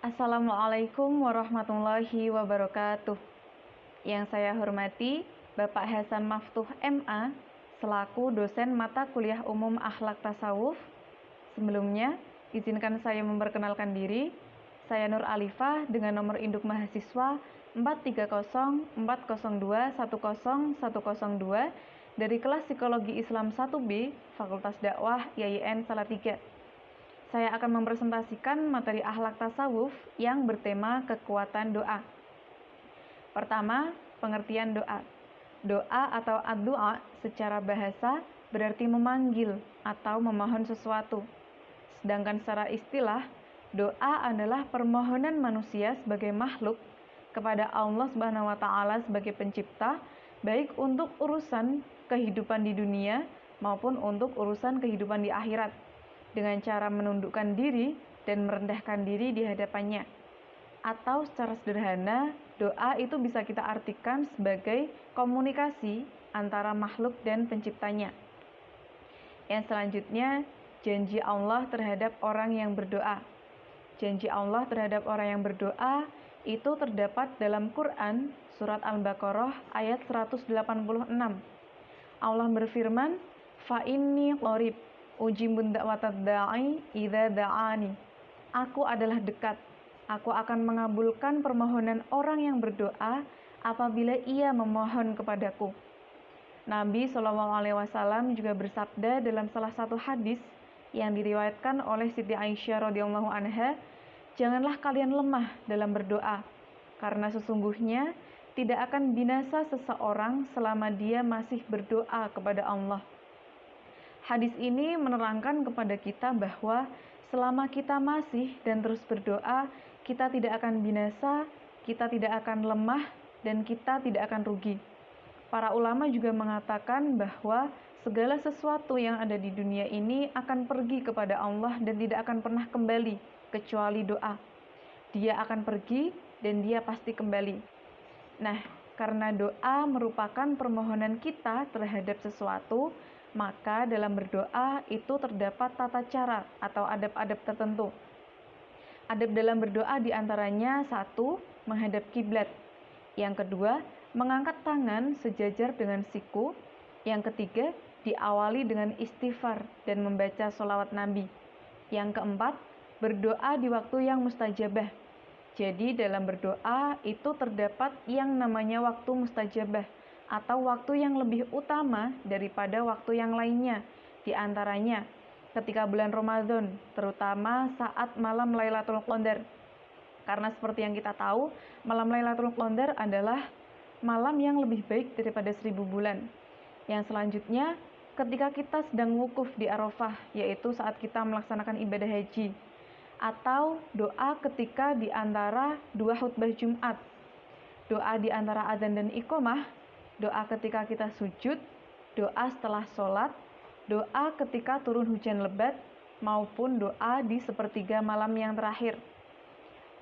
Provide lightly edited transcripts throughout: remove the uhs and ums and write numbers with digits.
Assalamualaikum warahmatullahi wabarakatuh. Yang saya hormati Bapak Hasan Maftuh MA selaku dosen mata kuliah umum Akhlak Tasawuf. Sebelumnya, izinkan saya memperkenalkan diri. Saya Nur Alifah dengan nomor induk mahasiswa 43040210102 dari kelas Psikologi Islam 1B Fakultas Dakwah YIN Salatiga. Saya akan mempresentasikan materi akhlak tasawuf yang bertema kekuatan doa. Pertama, pengertian doa. Doa atau ad-du'a secara bahasa berarti memanggil atau memohon sesuatu. Sedangkan secara istilah, doa adalah permohonan manusia sebagai makhluk kepada Allah Subhanahu wa taala sebagai pencipta, baik untuk urusan kehidupan di dunia maupun untuk urusan kehidupan di akhirat, dengan cara menundukkan diri dan merendahkan diri di hadapannya. Atau secara sederhana, doa itu bisa kita artikan sebagai komunikasi antara makhluk dan penciptanya. Yang selanjutnya, janji Allah terhadap orang yang berdoa. Janji Allah terhadap orang yang berdoa itu terdapat dalam Quran surat Al-Baqarah ayat 186. Allah berfirman, "Fa inni qarib ujibud da'watad da'i idza da'ani." Aku adalah dekat. Aku akan mengabulkan permohonan orang yang berdoa apabila ia memohon kepadaku. Nabi SAW juga bersabda dalam salah satu hadis yang diriwayatkan oleh Siti Aisyah radhiyallahu anha, "Janganlah kalian lemah dalam berdoa, karena sesungguhnya tidak akan binasa seseorang selama dia masih berdoa kepada Allah." Hadis ini menerangkan kepada kita bahwa selama kita masih dan terus berdoa, kita tidak akan binasa, kita tidak akan lemah, dan kita tidak akan rugi. Para ulama juga mengatakan bahwa segala sesuatu yang ada di dunia ini akan pergi kepada Allah dan tidak akan pernah kembali kecuali doa. Dia akan pergi dan dia pasti kembali. Nah, karena doa merupakan permohonan kita terhadap sesuatu, maka dalam berdoa itu terdapat tata cara atau adab-adab tertentu. Adab dalam berdoa diantaranya: 1. Menghadap kiblat. Yang kedua, mengangkat tangan sejajar dengan siku. Yang ketiga, diawali dengan istighfar dan membaca sholawat Nabi. Yang keempat, berdoa di waktu yang mustajabah. Jadi dalam berdoa itu terdapat yang namanya waktu mustajabah atau waktu yang lebih utama daripada waktu yang lainnya. Di antaranya ketika bulan Ramadan, terutama saat malam Lailatul Qadar. Karena seperti yang kita tahu, malam Lailatul Qadar adalah malam yang lebih baik daripada 1000 bulan. Yang selanjutnya, ketika kita sedang wukuf di Arafah, yaitu saat kita melaksanakan ibadah haji, atau doa ketika di antara dua khutbah Jumat, doa di antara azan dan iqamah, doa ketika kita sujud, doa setelah sholat, doa ketika turun hujan lebat, maupun doa di sepertiga malam yang terakhir.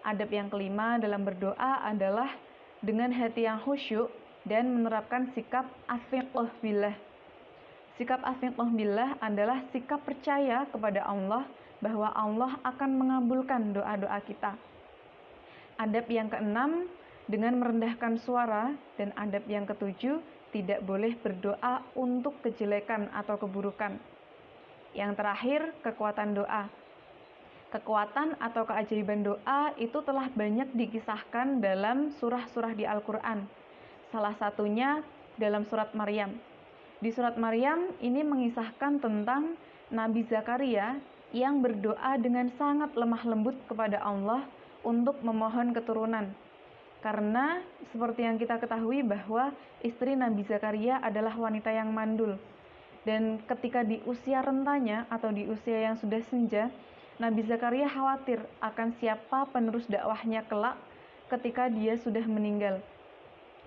Adab yang kelima dalam berdoa adalah dengan hati yang khusyuk dan menerapkan sikap athiqah billah. Sikap athiqah billah adalah sikap percaya kepada Allah bahwa Allah akan mengabulkan doa-doa kita. Adab yang keenam, dengan merendahkan suara, dan adab yang ketujuh, tidak boleh berdoa untuk kejelekan atau keburukan. Yang terakhir, kekuatan doa. Kekuatan atau keajaiban doa itu telah banyak dikisahkan dalam surah-surah di Al-Quran. Salah satunya dalam surat Maryam. Di surat Maryam ini mengisahkan tentang Nabi Zakaria yang berdoa dengan sangat lemah lembut kepada Allah untuk memohon keturunan. Karena seperti yang kita ketahui bahwa istri Nabi Zakaria adalah wanita yang mandul. Dan ketika di usia rentanya atau di usia yang sudah senja, Nabi Zakaria khawatir akan siapa penerus dakwahnya kelak ketika dia sudah meninggal.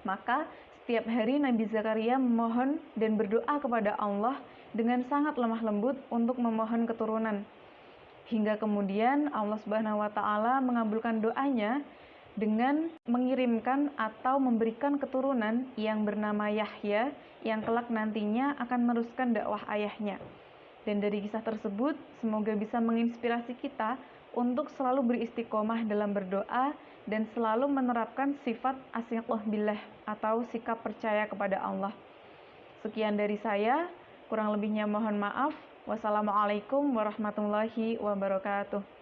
Maka setiap hari Nabi Zakaria memohon dan berdoa kepada Allah dengan sangat lemah lembut untuk memohon keturunan. Hingga kemudian Allah Subhanahu wa taala mengabulkan doanya dengan mengirimkan atau memberikan keturunan yang bernama Yahya yang kelak nantinya akan meneruskan dakwah ayahnya. Dan dari kisah tersebut semoga bisa menginspirasi kita untuk selalu beristiqomah dalam berdoa dan selalu menerapkan sifat asiqah billah atau sikap percaya kepada Allah. Sekian dari saya, kurang lebihnya mohon maaf. Wassalamualaikum warahmatullahi wabarakatuh.